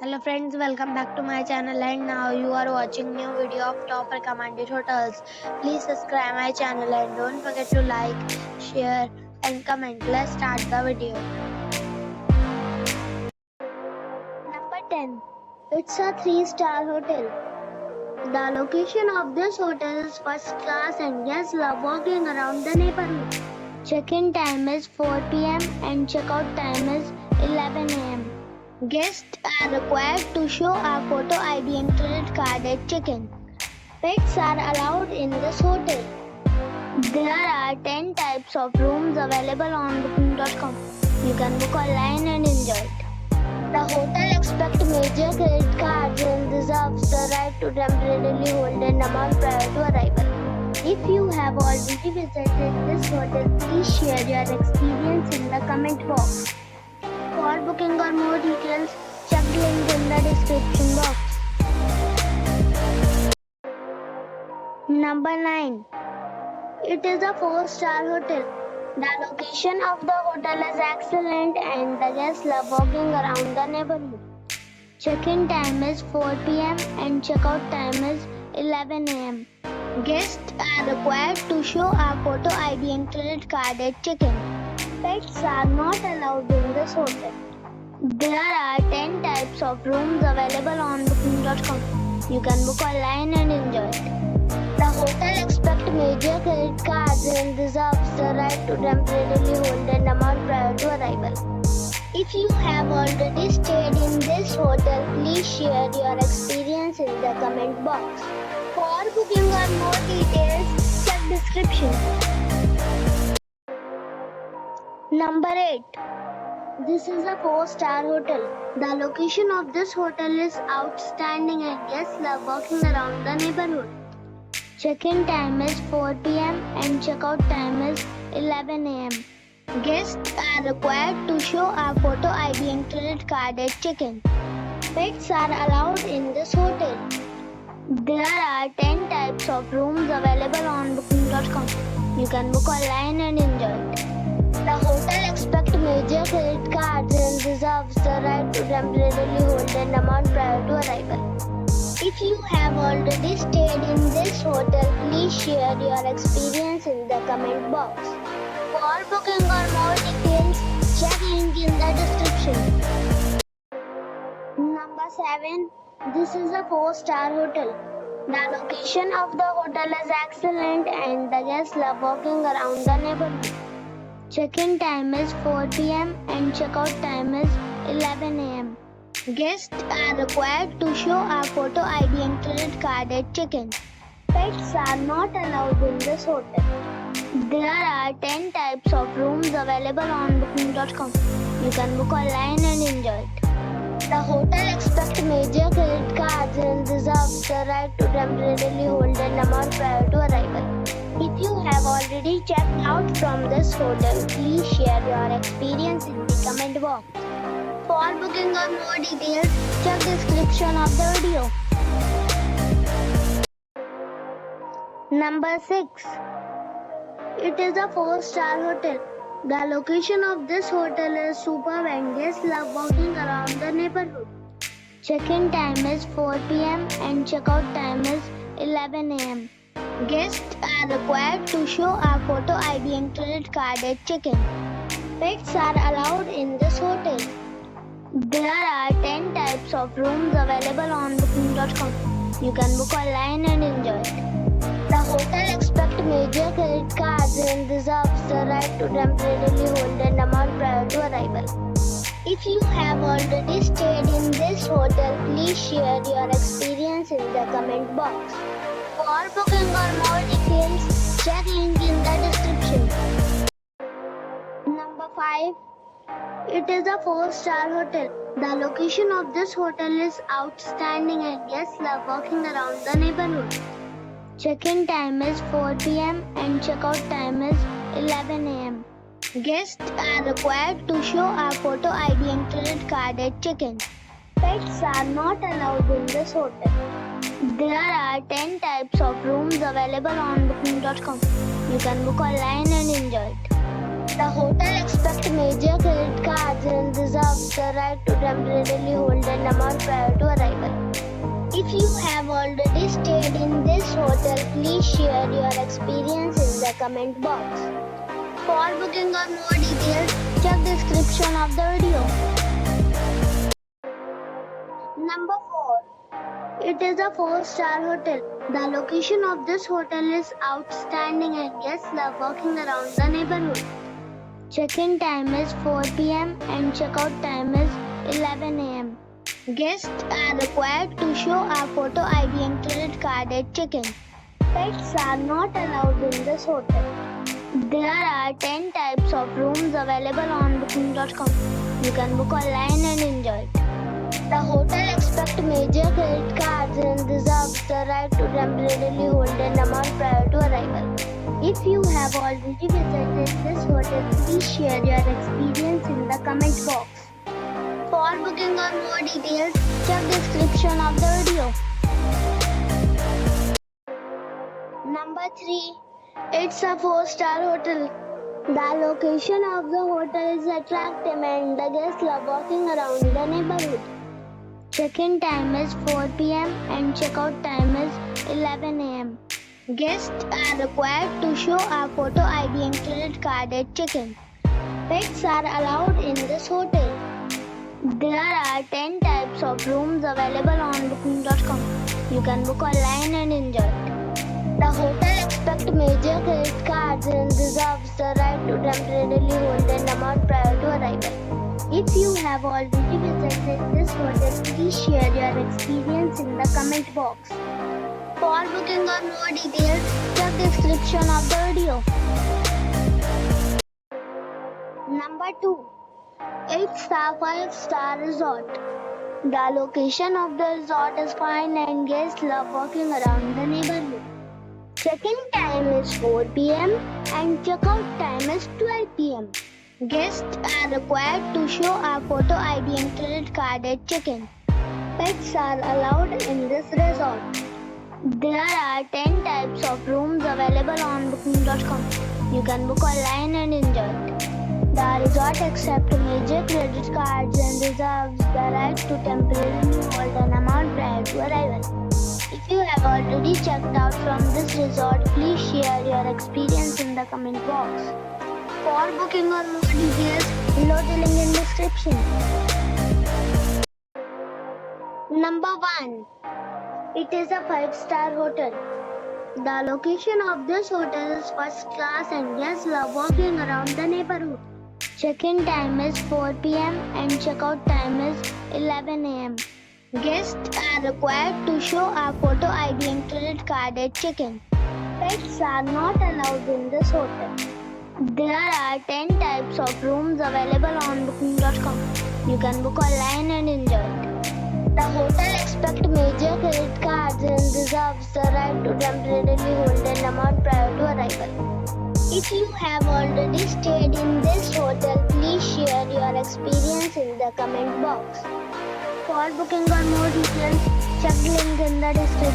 Hello friends, welcome back to my channel and now you are watching new video of top recommended hotels. Please subscribe my channel and don't forget to like, share and comment. Let's start the video. Number 10. It's a 3-star hotel. The location of this hotel is first class and guests love walking around the neighborhood. Check-in time is 4 p.m. and check-out time is 11 a.m. Guests are required to show a photo ID and credit card at check-in. Pets are allowed in this hotel. There are 10 types of rooms available on booking.com. You can book online and enjoy it. The hotel expects major credit cards and reserves the right to temporarily hold an amount prior to arrival. If you have already visited this hotel, please share your experience in the comment box. For booking or more details, check the link in the description box. Number 9. It is a 4-star hotel. The location of the hotel is excellent and the guests love walking around the neighborhood. Check-in time is 4 p.m. and check-out time is 11 a.m. Guests are required to show a photo ID and credit card at check-in. Pets are not allowed in this hotel. There are 10 types of rooms available on booking.com. You can book online and enjoy it. The hotel expects major credit cards and reserves the right to temporarily hold an amount prior to arrival. If you have already stayed in this hotel, please share your experience in the comment box. For booking or more details, check description. Number 8. This is a 4-star hotel. The location of this hotel is outstanding and guests love walking around the neighborhood. Check-in time is 4 p.m. and check-out time is 11 a.m. Guests are required to show a photo ID and credit card at check-in. Pets are allowed in this hotel. There are 10 types of rooms available on booking.com. You can book online and enjoy it. The hotel expects major credit cards and reserves the right to temporarily hold an amount prior to arrival. If you have already stayed in this hotel, please share your experience in the comment box. For booking or more details, check link in the description. Number 7. This is a 4-star hotel. The location of the hotel is excellent and the guests love walking around the neighborhood. Check-in time is 4 p.m. and check-out time is 11 a.m. Guests are required to show a photo ID and credit card at check-in. Pets are not allowed in this hotel. There are 10 types of rooms available on booking.com. You can book online and enjoy it. The hotel expects major credit cards and reserves the right to temporarily hold an amount prior to arrival. If you have already checked out from this hotel, please share your experience in the comment box. For booking or more details, check description of the video. Number 6. It is a 4-star hotel. The location of this hotel is superb and guests love walking around the neighborhood. Check-in time is 4 p.m. and check-out time is 11 a.m. Guests are required to show a photo ID and credit card at check-in. Pets are allowed in this hotel. There are 10 types of rooms available on booking.com. You can book online and enjoy it. The hotel expects major credit cards and reserves the right to temporarily hold an amount prior to arrival. If you have already stayed in this hotel, please share your experience in the comment box. For booking or more details, check link in the description. Number 5. It is a 4-star hotel. The location of this hotel is outstanding and guests love walking around the neighborhood. Check-in time is 4 p.m. and check-out time is 11 a.m. Guests are required to show a photo ID and credit card at check-in. Pets are not allowed in this hotel. There are 10 types of rooms available on booking.com. You can book online and enjoy it. The hotel expects major credit cards and reserves the right to temporarily hold an amount prior to arrival. If you have already stayed in this hotel, please share your experience in the comment box. For booking or more details, check the description of the video. Number 4. It is a 4-star hotel. The location of this hotel is outstanding and guests love walking around the neighborhood. Check-in time is 4 p.m. and check-out time is 11 a.m. Guests are required to show a photo ID and credit card at check-in. Pets are not allowed in this hotel. There are 10 types of rooms available on booking.com. You can book online and enjoy it. The hotel expects major credit cards and reserves the right to temporarily hold an amount prior to arrival. If you have already visited this hotel, please share your experience in the comment box. For booking or more details, check the description of the video. Number 3. It's a 4-star hotel. The location of the hotel is attractive and the guests love walking around the neighborhood. Check-in time is 4 p.m. and check-out time is 11 a.m. Guests are required to show a photo ID and credit card at check-in. Pets are allowed in this hotel. There are 10 types of rooms available on booking.com. You can book online and enjoy it. The hotel expects major credit cards and reserves the right to temporarily hold an amount prior to arrival. If you have already visited this hotel, please share your experience in the comment box. For booking or more details, check the description of the video. Number 2. It's a 5-star resort. The location of the resort is fine and guests love walking around the neighborhood. Check-in time is 4 p.m. and check-out time is 12 p.m. Guests are required to show a photo ID and credit card at check-in. Pets are allowed in this resort. There are 10 types of rooms available on booking.com. You can book online and enjoy it. The resort accepts major credit cards and reserves the right to temporarily hold an amount prior to arrival. If you have already checked out from this resort, please share your experience in the comment box. For booking or more details, below the link in description. Number 1. It is a 5-star hotel. The location of this hotel is first class and guests love walking around the neighborhood. Check-in time is 4 p.m. and check-out time is 11 a.m. Guests are required to show a photo ID and credit card at check-in. Pets are not allowed in this hotel. There are 10 types of rooms available on booking.com. You can book online and enjoy it. The hotel expects major credit cards and reserves the right to temporarily hold an amount prior to arrival. If you have already stayed in this hotel, please share your experience in the comment box. For booking or more details, check the link in the description.